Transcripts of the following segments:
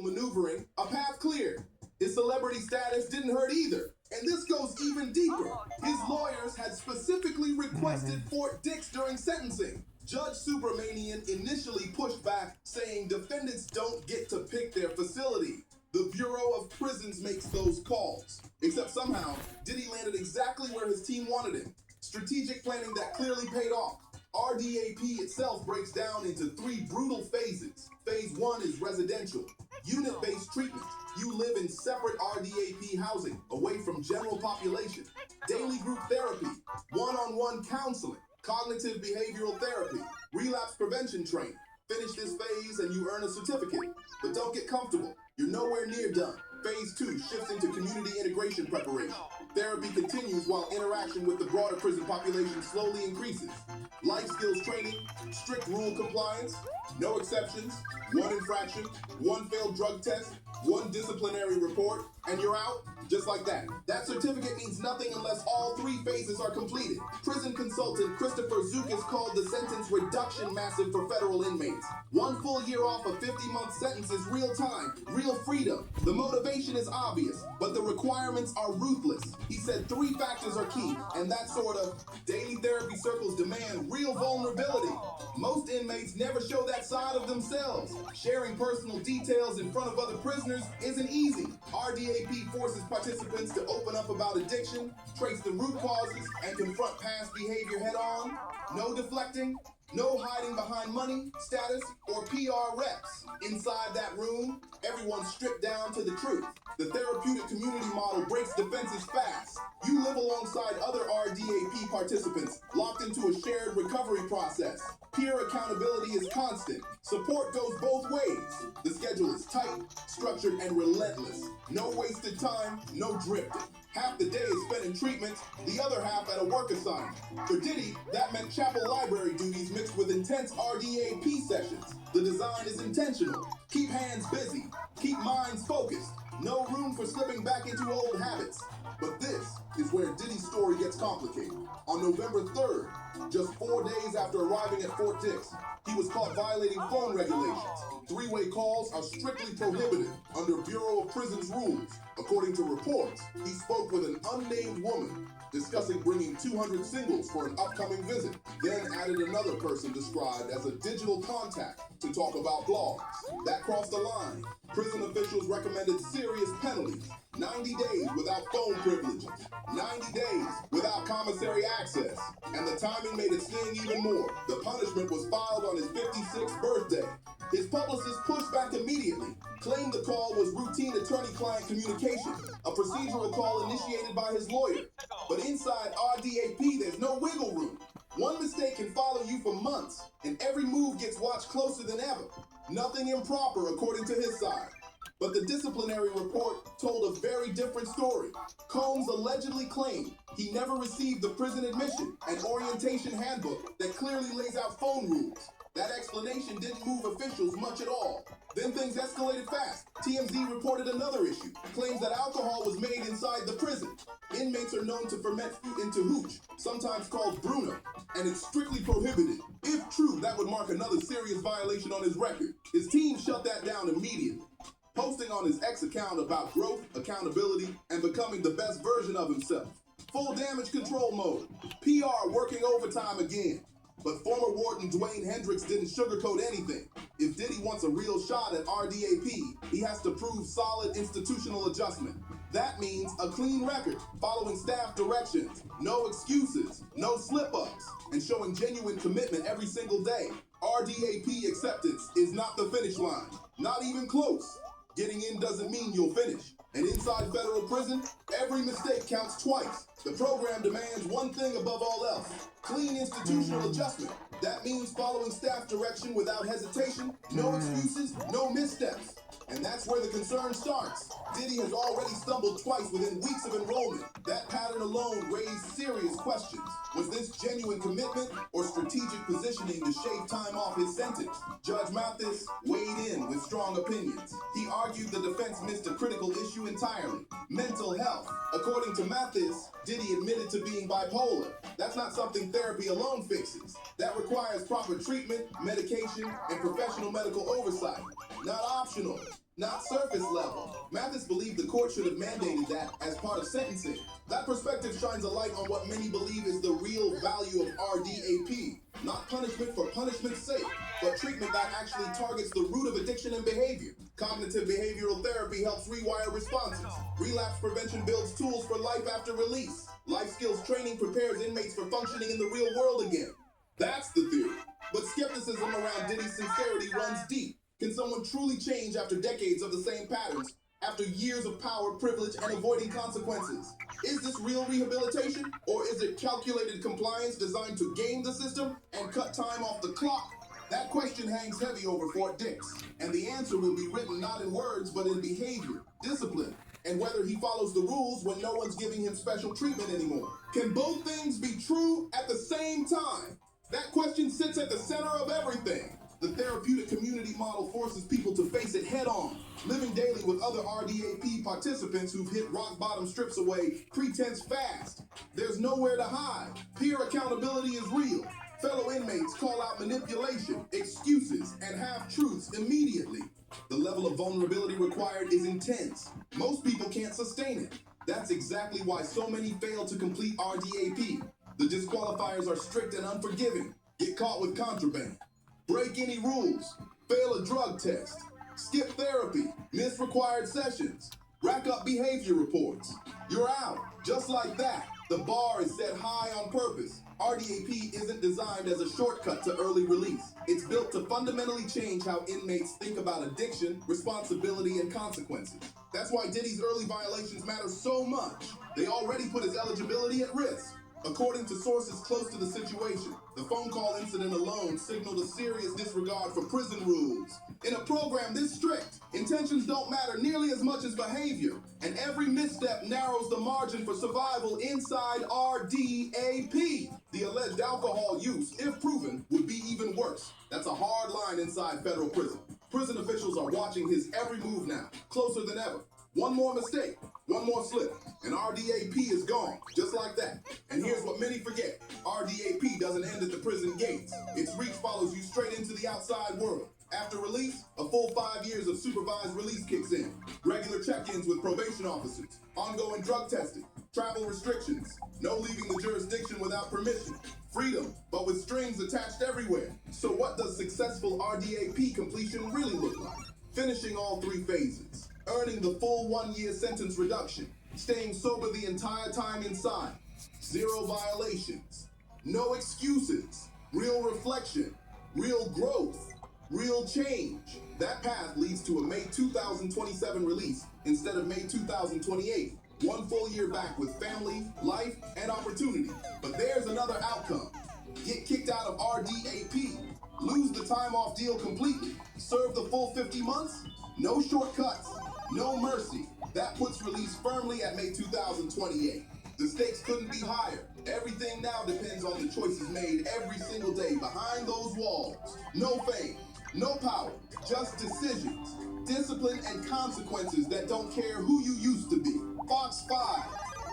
maneuvering, a path cleared. His celebrity status didn't hurt either. And this goes even deeper. His lawyers had specifically requested Fort Dix during sentencing. Judge Subramanian initially pushed back, saying defendants don't get to pick their facility. The Bureau of Prisons makes those calls. Except somehow, Diddy landed exactly where his team wanted him. Strategic planning that clearly paid off. RDAP itself breaks down into 3 brutal phases. Phase 1 is residential, unit-based treatment. You live in separate RDAP housing, away from general population. Daily group therapy, one-on-one counseling, cognitive behavioral therapy, relapse prevention training. Finish this phase and you earn a certificate. But don't get comfortable. You're nowhere near done. Phase 2 shifts into community integration preparation. Therapy continues while interaction with the broader prison population slowly increases. Life skills training, strict rule compliance, no exceptions, 1 infraction, 1 failed drug test, 1 disciplinary report, and you're out just like that. That certificate means nothing unless all 3 phases are completed. Prison consultant Christopher Zukis called the sentence reduction massive for federal inmates. 1 full year off a 50-month sentence is real time, real freedom. The motivation is obvious, but the requirements are ruthless. He said 3 factors are key, and that sort of daily therapy circles demand real vulnerability. Most inmates never show that side of themselves. Sharing personal details in front of other prisoners isn't easy. RDAP forces participants to open up about addiction, trace the root causes, and confront past behavior head on. No deflecting, no hiding behind money, status, or PR reps. Inside that room, everyone's stripped down to the truth. The therapeutic community model breaks defenses fast. You live alongside other RDAP participants, locked into a shared recovery process. Peer accountability is constant. Support goes both ways. The schedule is tight, structured, and relentless. No wasted time, no drifting. Half the day is spent in treatment, the other half at a work assignment. For Diddy, that meant chapel library duties mixed with intense RDAP sessions. The design is intentional. Keep hands busy. Keep minds focused. No room for slipping back into old habits. But this is where Diddy's story gets complicated. On November 3rd, just 4 days after arriving at Fort Dix, he was caught violating phone regulations. 3-way calls are strictly prohibited under Bureau of Prisons rules. According to reports, he spoke with an unnamed woman discussing bringing 200 singles for an upcoming visit, then added another person described as a digital contact to talk about blogs. That crossed the line. Prison officials recommended serious penalties. 90 days without phone privileges, 90 days without commissary access, and the timing made it sting even more. The punishment was filed on his 56th birthday. His publicist pushed back immediately, claimed the call was routine attorney-client communication, a procedural call initiated by his lawyer. But inside RDAP, there's no wiggle room. One mistake can follow you for months, and every move gets watched closer than ever. Nothing improper, according to his side. But the disciplinary report told a very different story. Combs allegedly claimed he never received the prison admission and orientation handbook that clearly lays out phone rules. That explanation didn't move officials much at all. Then things escalated fast. TMZ reported another issue, claims that alcohol was made inside the prison. Inmates are known to ferment fruit into hooch, sometimes called Bruno, and it's strictly prohibited. If true, that would mark another serious violation on his record. His team shut that down immediately, posting on his X account about growth, accountability, and becoming the best version of himself. Full damage control mode. PR working overtime again. But former warden Dwayne Hendricks didn't sugarcoat anything. If Diddy wants a real shot at RDAP, he has to prove solid institutional adjustment. That means a clean record, following staff directions, no excuses, no slip-ups, and showing genuine commitment every single day. RDAP acceptance is not the finish line. Not even close. Getting in doesn't mean you'll finish. And inside federal prison, every mistake counts twice. The program demands one thing above all else: clean institutional adjustment. That means following staff direction without hesitation, no excuses, no missteps. And that's where the concern starts. Diddy has already stumbled twice within weeks of enrollment. That pattern alone raised serious questions. Was this genuine commitment or strategic positioning to shave time off his sentence? Judge Mathis weighed in with strong opinions. He argued the defense missed a critical issue entirely: mental health. According to Mathis, Diddy admitted to being bipolar. That's not something therapy alone fixes. That requires proper treatment, medication, and professional medical oversight. Not optional. not surface level. Mathis believed the court should have mandated that as part of sentencing. That perspective shines a light on what many believe is the real value of RDAP. Not punishment for punishment's sake, but treatment that actually targets the root of addiction and behavior. Cognitive behavioral therapy helps rewire responses. Relapse prevention builds tools for life after release. Life skills training prepares inmates for functioning in the real world again. That's the theory. But skepticism around Diddy's sincerity runs deep. Can someone truly change after decades of the same patterns? After years of power, privilege, and avoiding consequences? Is this real rehabilitation? Or is it calculated compliance designed to game the system and cut time off the clock? That question hangs heavy over Fort Dix, and the answer will be written not in words but in behavior, discipline, and whether he follows the rules when no one's giving him special treatment anymore. Can both things be true at the same time? That question sits at the center of everything. The therapeutic community model forces people to face it head on, living daily with other RDAP participants who've hit rock bottom strips away pretense fast. There's nowhere to hide. Peer accountability is real. Fellow inmates call out manipulation, excuses, and half-truths immediately. The level of vulnerability required is intense. Most people can't sustain it. That's exactly why so many fail to complete RDAP. The disqualifiers are strict and unforgiving. Get caught with contraband. Break any rules. Fail a drug test. Skip therapy. Miss required sessions. Rack up behavior reports. You're out. Just like that. The bar is set high on purpose. RDAP isn't designed as a shortcut to early release. It's built to fundamentally change how inmates think about addiction, responsibility, and consequences. That's why Diddy's early violations matter so much. They already put his eligibility at risk. According to sources close to the situation, the phone call incident alone signaled a serious disregard for prison rules. In a program this strict, intentions don't matter nearly as much as behavior, and every misstep narrows the margin for survival inside RDAP. The alleged alcohol use, if proven, would be even worse. That's a hard line inside federal prison. Prison officials are watching his every move now, closer than ever. One more mistake, one more slip, and RDAP is gone, just like that. And here's what many forget. RDAP doesn't end at the prison gates. Its reach follows you straight into the outside world. After release, a full 5 years of supervised release kicks in. Regular check-ins with probation officers, ongoing drug testing, travel restrictions, no leaving the jurisdiction without permission. Freedom, but with strings attached everywhere. So what does successful RDAP completion really look like? Finishing all 3 phases. Earning the full 1-year sentence reduction, staying sober the entire time inside, 0 violations, no excuses, real reflection, real growth, real change. That path leads to a May 2027 release instead of May 2028. 1 full year back with family, life, and opportunity. But there's another outcome. Get kicked out of RDAP, lose the time off deal completely, serve the full 50 months, no shortcuts. No mercy. That puts release firmly at May 2028. The stakes couldn't be higher. Everything now depends on the choices made every single day behind those walls. No fame, no power, just decisions, discipline, and consequences that don't care who you used to be. Fox 5.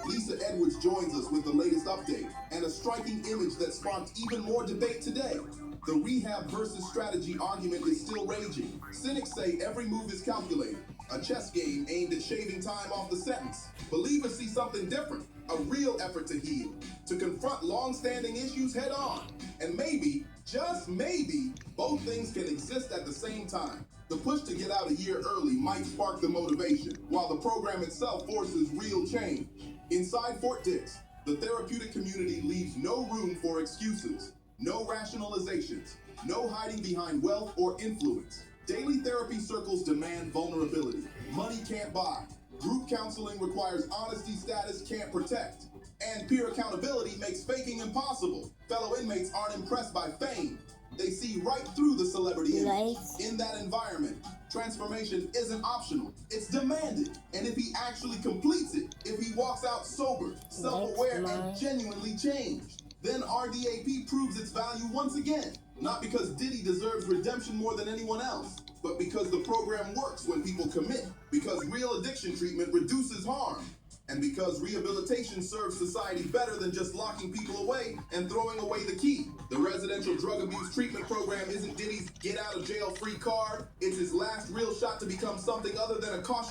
Lisa Edwards joins us with the latest update and a striking image that sparked even more debate today. The rehab versus strategy argument is still raging. Cynics say every move is calculated, a chess game aimed at shaving time off the sentence. Believers see something different, a real effort to heal, to confront long-standing issues head on. And maybe, just maybe, both things can exist at the same time. The push to get out a year early might spark the motivation, while the program itself forces real change. Inside Fort Dix, the therapeutic community leaves no room for excuses. No rationalizations, no hiding behind wealth or influence. Daily therapy circles demand vulnerability. Money can't buy. Group counseling requires honesty status can't protect. And peer accountability makes faking impossible. Fellow inmates aren't impressed by fame. They see right through the celebrity image. In that environment, transformation isn't optional. It's demanded. And if he actually completes it, if he walks out sober, self-aware, and genuinely changed, then RDAP proves its value once again. Not because Diddy deserves redemption more than anyone else, but because the program works when people commit. Because real addiction treatment reduces harm. And because rehabilitation serves society better than just locking people away and throwing away the key. The residential drug abuse treatment program isn't Diddy's get-out-of-jail-free card. It's his last real shot to become something other than a caution